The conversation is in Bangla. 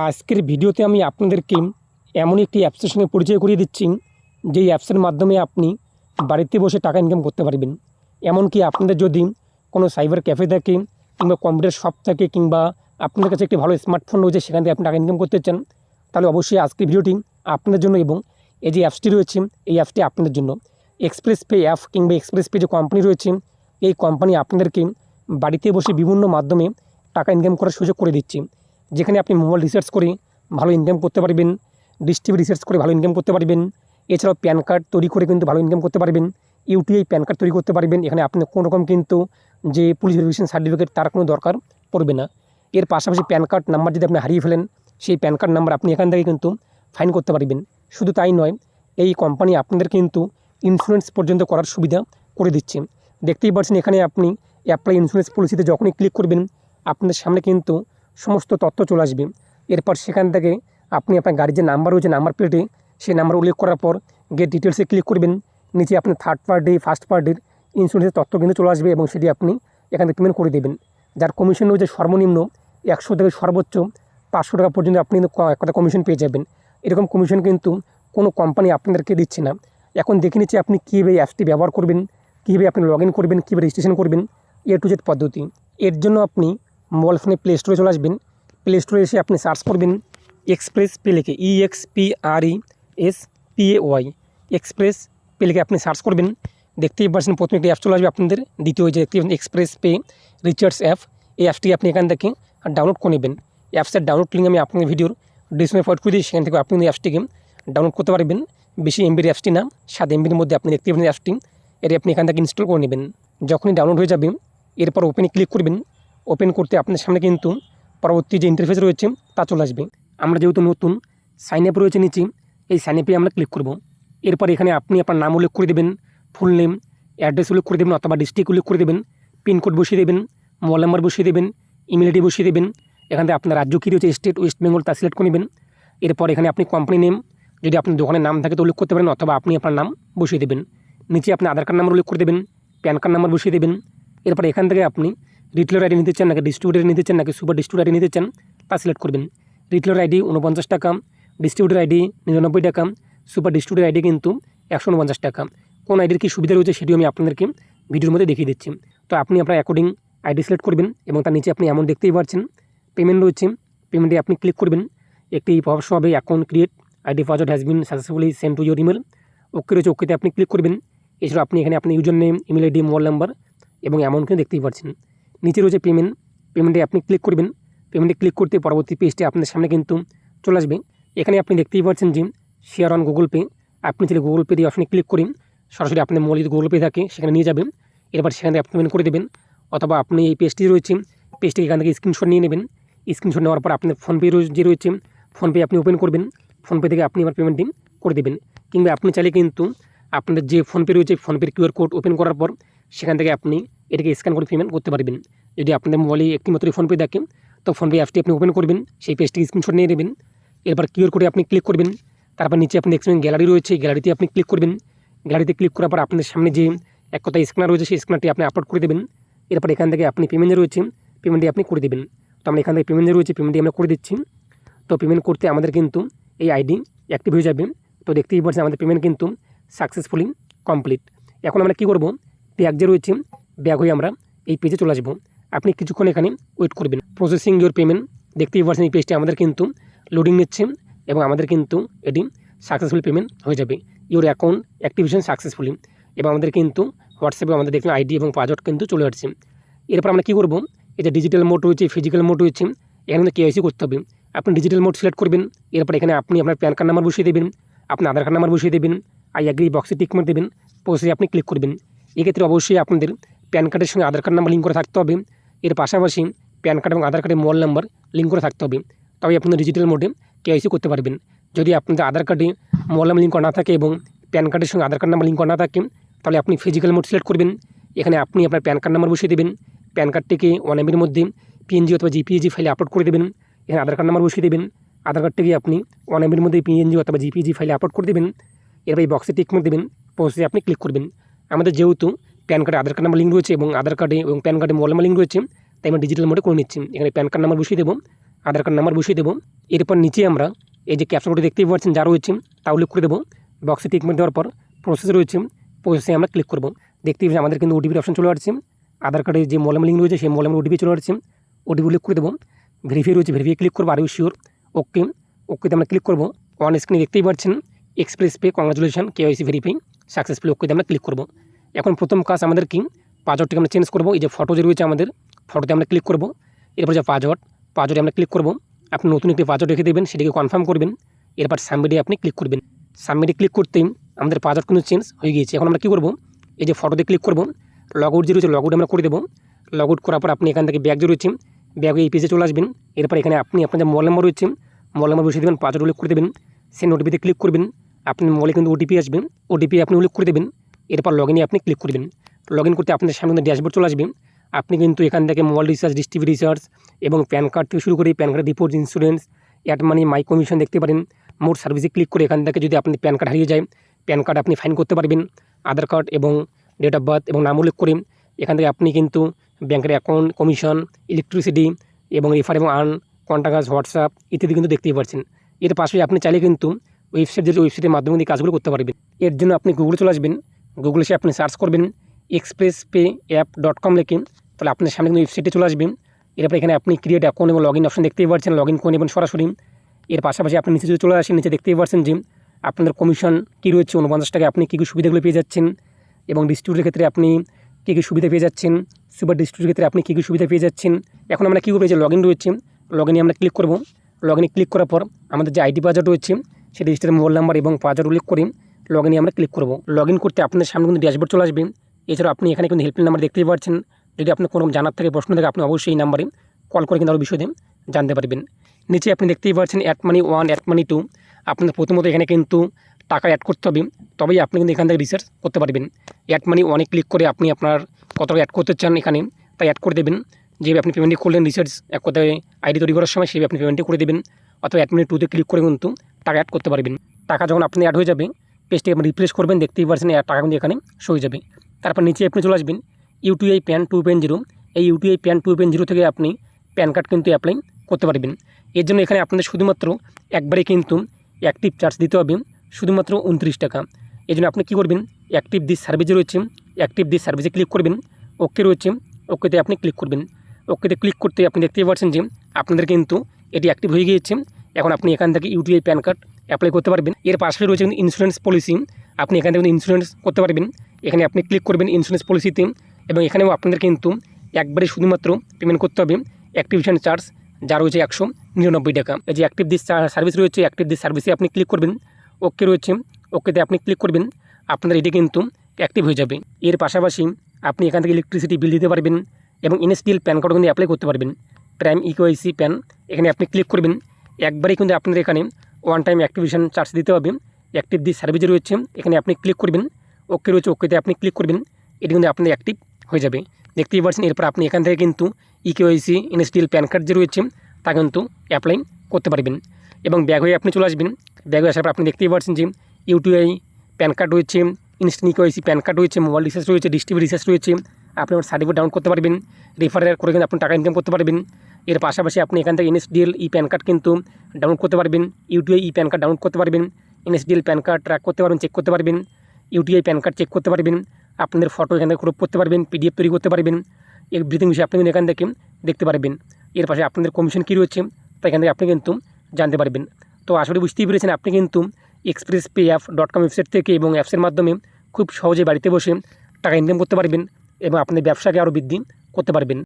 আজকের ভিডিওতে আমি আপনাদেরকে এমন একটি অ্যাপসের সঙ্গে পরিচয় করিয়ে দিচ্ছি, যেই অ্যাপসের মাধ্যমে আপনি বাড়িতে বসে টাকা ইনকাম করতে পারবেন। এমনকি আপনাদের যদি কোনো সাইবার ক্যাফে থাকে কিংবা কম্পিউটার শপ থাকে কিংবা আপনাদের কাছে একটি ভালো স্মার্টফোন রয়েছে, সেখান থেকে আপনি টাকা ইনকাম করতে চান, তাহলে অবশ্যই আজকের ভিডিওটি আপনাদের জন্য। এবং এই যে অ্যাপসটি রয়েছে, এই অ্যাপসটি আপনাদের জন্য। এক্সপ্রেস পে অ্যাপ কিংবা এক্সপ্রেস পে যে কোম্পানি রয়েছে, এই কোম্পানি আপনাদেরকে বাড়িতে বসে বিভিন্ন মাধ্যমে টাকা ইনকাম করার সুযোগ করে দিচ্ছে। যেখানে আপনি মোবাইল রিসার্চ করে ভালো ইনকাম করতে পারবেন, ডিশ টিভি রিসার্চ করে ভালো ইনকাম করতে পারবেন, এছাড়াও প্যান কার্ড তৈরি করে কিন্তু ভালো ইনকাম করতে পারবেন, ইউটিআই প্যান কার্ড তৈরি করতে পারবেন। এখানে আপনি কোনো রকম কিন্তু যে পুলিশ ভেরিফিকেশন সার্টিফিকেট তার কোনো দরকার পড়বে না। এর পাশাপাশি প্যান কার্ড নাম্বার যদি আপনি হারিয়ে ফেলেন, সেই প্যান কার্ড নাম্বার আপনি এখান থেকে কিন্তু ফাইন করতে পারবেন। শুধু তাই নয়, এই কোম্পানি আপনাদের কিন্তু ইন্স্যুরেন্স পর্যন্ত করার সুবিধা করে দিচ্ছে। দেখতেই পাচ্ছেন এখানে আপনি অ্যাপ্লাই ইন্স্যুরেন্স পলিসিতে যখনই ক্লিক করবেন, আপনাদের সামনে কিন্তু সমস্ত তথ্য চলে আসবে। এরপর সেখান থেকে আপনি আপনার গাড়ির যে নাম্বার রয়েছে, নাম্বার প্লেটে সেই নাম্বার উল্লেখ করার পর গেট ডিটেলসে ক্লিক করবেন। নিচে আপনি থার্ড পার্টি ফার্স্ট পার্টির ইন্স্যুরেন্সের তথ্য কিন্তু চলে আসবে এবং সেটি আপনি এখান থেকে পেমেন্ট করে দেবেন। যার কমিশন রয়েছে সর্বনিম্ন 100 থেকে সর্বোচ্চ 500 টাকা পর্যন্ত আপনি কিন্তু একটা কমিশন পেয়ে যাবেন। এরকম কমিশন কিন্তু কোনো কোম্পানি আপনাদেরকে দিচ্ছে না। এখন দেখে নিচ্ছি আপনি কীভাবে এই অ্যাপসটি ব্যবহার করবেন, কীভাবে আপনি লগ ইন করবেন, কীভাবে রেজিস্ট্রেশন করবেন, টু জেড পদ্ধতি। এর জন্য আপনি মোবাইল ফোনে প্লে স্টোরে চলে আসবেন। প্লে স্টোরে এসে আপনি সার্চ করবেন এক্সপ্রেস পে লিখে, EXPRESPAY, এক্সপ্রেস পে লিখে আপনি সার্চ করবেন। দেখতেই পাচ্ছেন প্রথমে একটি অ্যাপ চলে আসবে আপনাদের। দ্বিতীয় যে এক্সপ্রেস পে রিচার্জ অ্যাপ, এই অ্যাপটি আপনি এখান থেকে ডাউনলোড করে নেবেন। অ্যাপসের ডাউনলোড লিঙ্ক আমি আপনাদের ভিডিওর ডিসক্রিপশনে প্রোভাইড করে দিই, সেখান থেকে আপনি এই অ্যাপসটিকে ডাউনলোড করতে পারবেন। বেশি এমবির অ্যাপসটি না, 7 এমবির মধ্যে আপনি দেখতে পাবেন অ্যাপসটি। এটি আপনি এখান থেকে ইনস্টল করে নেবেন। যখনই ডাউনলোড হয়ে যাবে, এরপর ওপেনে ক্লিক করবেন। ওপেন করতে আপনার সামনে কিন্তু পরবর্তী যে ইন্টারফেস রয়েছে তা চলে আসবে। আমরা যেহেতু নতুন, সাইন আপ রয়েছে নিচে, এই সাইন আপে আমরা ক্লিক করব। এরপর এখানে আপনি আপনার নাম উল্লেখ করে দেবেন, ফুল নেম, অ্যাড্রেস উল্লেখ করে দেবেন অথবা ডিস্ট্রিক্ট উল্লেখ করে দেবেন, পিনকোড বসিয়ে দেবেন, মোবাইল নাম্বার বসিয়ে দেবেন, ইমেল আইডি বসিয়ে দেবেন। এখান থেকে আপনার রাজ্য কী রয়েছে, স্টেট ওয়েস্ট বেঙ্গল, তা সিলেক্ট করে নেবেন। এরপর এখানে আপনি কোম্পানি নেম, যদি আপনার দোকানের নাম থাকে তো উল্লেখ করতে পারেন অথবা আপনি আপনার নাম বসিয়ে দেবেন। নিচে আপনি আধার কার্ড নাম্বার উল্লেখ করে দেবেন, প্যান কার্ড নাম্বার বসিয়ে দেবেন। এরপর এখান থেকে আপনি রিটেলার আইডি নিতে চান নাকি ডিস্ট্রিবিউটার নিতে চান নাকি সুপার ডিস্ট্রিবিউটার আইডি নিতে চান তা সিলেক্ট করবেন। রিটেলার আইডি 49 টাকা, ডিস্ট্রিবিউটার আইডি 99 টাকা, সুপার ডিস্ট্রিবিউটার আইডি কিন্তু 149 টাকা। কোন আইডির কী সুবিধা রয়েছে সেটিও আমি আপনাদেরকে ভিডিওর মধ্যে দেখিয়ে দিচ্ছি। তো আপনি আপনার অ্যাকর্ডিং আইডি সিলেক্ট করবেন এবং তার নিচে আপনি এমন দেখতেই পাচ্ছেন পেমেন্ট রয়েছে। পেমেন্টে আপনি ক্লিক করবেন। একটি পপস হবে, account create ID password has been successfully send to your email. Okay রয়েছে, ওকেতে আপনি ক্লিক করবেন। এছাড়াও আপনি এখানে আপনি user name, email ID, mobile number এবং অ্যামাউন্ট কিন্তু দেখতেই পাচ্ছেন। নিচে রয়েছে পেমেন্ট, পেমেন্টে আপনি ক্লিক করবেন। পেমেন্টে ক্লিক করতে পরবর্তী পেজটি আপনার সামনে কিন্তু চলে আসবে। এখানে আপনি দেখতেই পাচ্ছেন যে শেয়ার অন গুগল পে। আপনি যদি গুগল পে দিয়ে অপশনে ক্লিক করেন, সরাসরি আপনার মোবাইলে যদি গুগল পে থাকে সেখানে নিয়ে যাবেন। এরপর সেখান থেকে আপনি পেমেন্ট করে দেবেন। অথবা আপনি এই পেজটি রয়েছে, পেজটি এখান থেকে স্ক্রিনশট নিয়ে নেবেন। স্ক্রিনশট নেওয়ার পর আপনার ফোনপে যে রয়েছে, ফোনপে আপনি ওপেন করবেন। ফোনপে থেকে আপনি আমার পেমেন্টটি করে দেবেন। কিংবা আপনি চাইলে কিন্তু আপনাদের যে ফোনপে রয়েছে, ফোনপের কিউআর কোড ওপেন করার পর সেখান থেকে আপনি এটাকে স্ক্যান করে পেমেন্ট করতে পারবেন। যদি আপনাদের মোবাইলে একটি মাত্র ফোনপে থাকে তো ফোনপে অ্যাপটি আপনি ওপেন করবেন, সেই পেজটি স্ক্রিনশট নিয়ে নেবেন। এরপর কিউআর কোডে আপনি ক্লিক করবেন। তারপর নিচে আপনি দেখছেন গ্যালারি রয়েছে, গ্যালারিতে আপনি ক্লিক করবেন। গ্যালারিতে ক্লিক করার পর আপনাদের সামনে যে এক কথা স্ক্যানার রয়েছে, সেই স্ক্যানারটি আপনি আপলোড করে দেবেন। এরপর এখান থেকে আপনি পেমেন্ট রয়েছে, পেমেন্টটি আপনি করে দেবেন। তো আমরা এখান থেকে পেমেন্ট রয়েছে, পেমেন্টটি আমরা করে দিচ্ছি। তো পেমেন্ট করতে আমাদের কিন্তু এই আইডি অ্যাক্টিভ হয়ে যাবে। তো দেখতেই পাচ্ছেন আমাদের পেমেন্ট কিন্তু সাকসেসফুলি কমপ্লিট। এখন আমরা কী করব, ব্যাগ যে রয়েছে, ব্যাগ হয়ে আমরা এই পেজে চলে আসবো। আপনি কিছুক্ষণ এখানে ওয়েট করবেন। প্রসেসিং ইউর পেমেন্ট, দেখতেই পাচ্ছেন এই পেজটি আমাদের কিন্তু লোডিং নিচ্ছে এবং আমাদের কিন্তু এটি সাকসেসফুল পেমেন্ট হয়ে যাবে। ইউর অ্যাকাউন্ট অ্যাক্টিভেশন সাকসেসফুলি, এবং আমাদের কিন্তু হোয়াটসঅ্যাপে আমাদের দেখুন আইডি এবং পাসওয়ার্ড কিন্তু চলে আসছে। এরপর আমরা কী করব, এই যে ডিজিটাল মোড রয়েছে, ফিজিক্যাল মোড রয়েছে, এখানে কিন্তু কেওয়াইসি করতে হবে। আপনি ডিজিটাল মোড সিলেক্ট করবেন। এরপর এখানে আপনি আপনার প্যান কার্ড নাম্বার বসিয়ে দেবেন, আপনার আধার কার্ড নাম্বার বসিয়ে দেবেন, আই অ্যাগ্রি বক্সে টিক মার দেবেন, প্রসেসে আপনি ক্লিক করবেন। এক্ষেত্রে অবশ্যই আপনাদের প্যান কার্ডের সঙ্গে আধার কার্ড নাম্বার লিঙ্ক করে থাকতে হবে। এর পাশাপাশি প্যান কার্ড এবং আধার কার্ডের মোবাইল নাম্বার লিঙ্ক করে থাকতে হবে, তবে আপনাদের ডিজিটাল মোডে কেওয়াইসি করতে পারবেন। যদি আপনাদের আধার কার্ডে মোবাইল নাম্বার লিঙ্ক করা না থাকে এবং প্যান কার্ডের সঙ্গে আধার কার্ড নাম্বার লিঙ্ক করা না থাকে, তাহলে আপনি ফিজিক্যাল মোড সিলেক্ট করবেন। এখানে আপনি আপনার প্যান কার্ড নাম্বার বসিয়ে দেবেন। প্যান কার্ডটিকে 1 MBর মধ্যে পিএনজি অথবা জিপিএজি ফাইলে আপলোড করে দেবেন। এখানে আধার কার্ড নাম্বার বসিয়ে দেবেন। আধার কার্ডটিকে আপনি 1 MBর মধ্যে পিএনজি অথবা জিপিএজি ফাইলে আপলোড করে দেবেন। এরপর এই বক্সে টিক মার্ক দেবেন, প্রসেসে আপনি ক্লিক করবেন। আমাদের যেহেতু প্যান কার্ডে আধার কার্ড নাম্বার লিঙ্ক রয়েছে এবং আধার কার্ডে এবং প্যান কার্ডে মোবাইল নাম্বার লিঙ্ক রয়েছে, তাই আমরা ডিজিটাল মোডে করে নিচ্ছি। এখানে প্যান কার্ড নাম্বার বসিয়ে দেবো, আধার কার্ড নাম্বার বসিয়ে দেবো। এরপর নিচে আমরা এই যে ক্যাপচা কোডটি দেখতেই পাচ্ছেন যা রয়েছে তা উল্লেখ করে দেবো। বক্সে টিক মার্ক দেওয়ার পর প্রসেস রয়েছে, প্রসেসে আমরা ক্লিক করবো। দেখতেই পাচ্ছেন আমাদের কিন্তু ওটিপির অপশন চলে আসছে। আধার কার্ডে যে মোবাইল লিঙ্ক রয়েছে সেই মোবাইল ওটিপি চলে আসছে। ওটিপি উল্লেখ করে দেবো। ভেরিফাই রয়েছে, ভেরিফাই ক্লিক করবো। আর ইউ শিওর, ওকে, ওকেতে আমরা ক্লিক করবো। অন স্ক্রিনে দেখতেই পাচ্ছেন express pay congratulation KYC verify successfully, ওকেতে আমরা ক্লিক করবো। এখন প্রথম কাজ আমাদের কি, পাসওয়ার্ডটিকে আমরা চেঞ্জ করবো। এই যে ফটো যে রয়েছে আমাদের, ফটোতে আমরা ক্লিক করবো। এরপর যে পাসওয়ার্ডে আমরা ক্লিক করবো। আপনি নতুন একটি পাসওয়ার্ড রেখে দেবেন, সেটিকে কনফার্ম করবেন। এরপর সাবমিটে আপনি ক্লিক করবেন। সাবমিটে ক্লিক করতেই আমাদের পাসওয়ার্ড কিন্তু চেঞ্জ হয়ে গিয়েছে। এখন আমরা কী করবো, এই যে ফটোতে ক্লিক করবো। লগ আউট যে রয়েছে লগ আউট আমরা করে দেবো। লগ আউট করার পর আপনি এখান থেকে ব্যাগ যে রয়েছে ব্যাগে এই পেজে চলে আসবেন। এরপর এখানে আপনি আপনার যে মোবাইল নাম্বার রয়েছে মোবাইল নাম্বার বসিয়ে দেবেন, পাসওয়ার্ড উল্লেখ করে দেবেন। সেই ওটিপিতে ক্লিক করবেন। আপনার মোবাইলে কিন্তু ওটিপি আসবে, ওটিপি আপনি উল্লেখ করে দেবেন। এরপর লগ ইনে আপনি ক্লিক করবেন। লগ ইন করতে আপনাদের সামনে ড্যাশবোর্ড চলে আসবে। আপনি কিন্তু এখান থেকে mobile recharge, dish TV recharge এবং প্যান কার্ড থেকে শুরু করে PAN card report, insurance, add money, my commission দেখতে পারেন। মোট সার্ভিসে ক্লিক করে এখান থেকে যদি আপনি প্যান কার্ড হারিয়ে যায়, প্যান কার্ড আপনি ফাইন করতে পারবেন। আধার কার্ড এবং ডেট অফ বার্থ এবং নাম উল্লেখ করে এখান থেকে আপনি কিন্তু ব্যাংকের অ্যাকাউন্ট, কমিশন, ইলেকট্রিসিটি এবং রেফার এবং আর্ন, কন্ট্যাক্ট, হোয়াটসঅ্যাপ ইত্যাদি কিন্তু দেখতেই পাচ্ছেন। এর পাশে আপনি চাইলে কিন্তু ওয়েবসাইটের মাধ্যমে এই কাজগুলো করতে পারবেন। এর জন্য আপনি গুগলে চলে আসবেন। গুগলে এসে আপনি সার্চ করবেন expresspay.app.com লিখে, তাহলে আপনার সামনে কিন্তু ওয়েবসাইটে চলে আসবেন। এরপর এখানে আপনি ক্রিয়েট অ্যাকাউন্ট এবং লগ ইন অপশন দেখতেই পাচ্ছেন, লগ ইন করে নেবেন সরাসরি। এর পাশাপাশি আপনি নিচে যদি চলে আসেন, নিচে দেখতেই পাচ্ছেন যে আপনাদের কমিশন কী রয়েছে 49 টাকা, আপনি কী কী সুবিধাগুলো পেয়ে যাচ্ছেন এবং ডিস্ট্রিবিউটের ক্ষেত্রে আপনি কী কী সুবিধা পেয়ে যাচ্ছেন, সুপার ডিস্ট্রিবিউটের ক্ষেত্রে আপনি কী কী সুবিধা পেয়ে যাচ্ছেন। এখন আমরা কী করবো, যে লগ ইন রয়েছে লগ ইনে আমরা ক্লিক করবো। লগ ইনে ক্লিক করার পর আমাদের যে আইডি পাসওয়ার্ড রয়েছে সেই রেজিস্টার মোবাইল নাম্বার এবং পাসওয়ার্ড উল্লেখ করে লগ ইনে আমরা ক্লিক করবো। লগ ইন করতে আপনাদের সামনে কিন্তু ড্যাশবোর্ড চলে আসবে। এছাড়াও আপনি এখানে কিন্তু হেল্পলাইন নাম্বার দেখতেই পাচ্ছেন। যদি আপনার কোনো জানার থেকে প্রশ্ন থাকে আপনি অবশ্যই এই নাম্বারে কল করে কিন্তু আরও বিষয়ে জানতে পারবেন। নিচে আপনি দেখতেই পাচ্ছেন অ্যাড মানি 1, অ্যাড মানি 2। আপনার প্রথমত এখানে কিন্তু টাকা অ্যাড করতে হবে, তবেই আপনি কিন্তু এখান থেকে রিসার্চ করতে পারবেন। অ্যাড মানি 1-এ ক্লিক করে আপনি আপনার কত টাকা অ্যাড করতে চান এখানে তাই অ্যাড করে দেবেন। যেভাবে আপনি পেমেন্টটি করলেন রিসার্চ এক কথায় আইডি তৈরি করার সময়, সেভাবে আপনি পেমেন্টটি করে দেবেন। অথবা অ্যাড মানি 2-তে ক্লিক করে কিন্তু টাকা অ্যাড করতে পারবেন। টাকা যখন আপনি অ্যাড হয়ে যাবে, পেজটি আপনি রিফ্রেশ করবেন, দেখতেই পাচ্ছেন টাকা কিন্তু এখানে শো হয়ে যাবে। তারপর নিচে আপনি চলে আসবেন ইউটিআই প্যান 2.0। এই ইউটিআই প্যান 2.0 থেকে আপনি প্যান কার্ড কিন্তু অ্যাপ্লাই করতে পারবেন। এর জন্য এখানে আপনাদের শুধুমাত্র একবারে কিন্তু অ্যাক্টিভ চার্জ দিতে হবে শুধুমাত্র 29 টাকা। এই জন্য আপনি কী করবেন, অ্যাক্টিভ দিস সার্ভিসে রয়েছে, অ্যাক্টিভ দিস সার্ভিসে ক্লিক করবেন। ওকে রয়েছে, ওকেতে আপনি ক্লিক করবেন। ওকেতে ক্লিক করতে আপনি দেখতেই পাচ্ছেন যে আপনাদের কিন্তু এটি অ্যাক্টিভ হয়ে গিয়েছে। এখন আপনি এখান থেকে ইউটিআই প্যান কার্ড অ্যাপ্লাই করতে পারবেন। এর পাশে রয়েছে ইন্স্যুরেন্স পলিসি, আপনি এখান থেকে ইন্স্যুরেন্স করতে পারবেন। এখানে আপনি ক্লিক করবেন ইন্স্যুরেন্স পলিসিতে, এবং এখানেও আপনাদের কিন্তু একবারে শুধুমাত্র পেমেন্ট করতে হবে অ্যাক্টিভেশন চার্জ, যা রয়েছে 199 টাকা। এই যে অ্যাক্টিভ দিস সার্ভিস রয়েছে, অ্যাক্টিভ দিস সার্ভিসে আপনি ক্লিক করবেন। ওকে রয়েছে, ওকেতে আপনি ক্লিক করবেন। আপনার এটি কিন্তু অ্যাক্টিভ হয়ে যাবে। এর পাশাপাশি আপনি এখান থেকে ইলেকট্রিসিটি বিল দিতে পারবেন এবং এনএসডিএল প্যান কার্ডও কিন্তু অ্যাপ্লাই করতে পারবেন। প্রাইম ইকেওয়াইসি প্যান, এখানে আপনি ক্লিক করবেন। একবারেই কিন্তু আপনাদের এখানে ওয়ান টাইম অ্যাক্টিভেশন চার্জ দিতে হবে। অ্যাক্টিভ দিস সার্ভিসে রয়েছে, এখানে আপনি ক্লিক করবেন। ওকে রয়েছে, ওকেতে আপনি ক্লিক করবেন। এটি কিন্তু আপনাদের অ্যাক্টিভ হয়ে যাবে, দেখতেই পাচ্ছেন। এরপর আপনি এখান থেকে কিন্তু ইকেওয়াইসি, এনএসডিএল প্যান কার্ড যে রয়েছে তা কিন্তু অ্যাপ্লাই করতে পারবেন। এবং ব্যাগ হয়ে আপনি চলে আসবেন। ব্যাগ হয়ে আসার পর আপনি দেখতেই পাচ্ছেন যে ইউটিআই প্যান কার্ড রয়েছে, ইনস্ট্যান্ট ইকেওয়াইসি প্যান কার্ড রয়েছে, মোবাইল রিচার্জ রয়েছে, ডিশ টিভি রিচার্জ রয়েছে। আপনি আমার সার্টিফিকেট ডাউনলোড করতে পারবেন, রেফারেল করে কিন্তু আপনি টাকা ইনকাম করতে পারবেন। এর পাশাপাশি আপনি এখান থেকে এনএসডিএল ই প্যান কার্ড কিন্তু ডাউনলোড করতে পারবেন, ইউটিআই ই প্যান কার্ড ডাউনলোড করতে পারবেন, এনএসডিএল প্যান কার্ড ট্র্যাক করতে পারবেন, চেক করতে পারবেন, ইউটিআই প্যান কার্ড চেক করতে পারবেন। আপনাদের ফটো এখান থেকে ক্রপ করতে পারবেন, পিডিএফ তৈরি করতে পারবেন। এভরিথিং বিষয়ে আপনি কিন্তু এখান থেকে দেখতে পারবেন। এর পাশে আপনাদের কমিশন কী রয়েছে তা এখান থেকে আপনি কিন্তু জানতে পারবেন। তো আসলে বুঝতেই পেরেছেন, আপনি কিন্তু expresspay.app.com ওয়েবসাইট থেকে এবং অ্যাপসের মাধ্যমে খুব সহজে বাড়িতে বসে টাকা ইনকাম করতে পারবেন এবং আপনাদের ব্যবসাকে আরও বৃদ্ধি করতে পারবেন।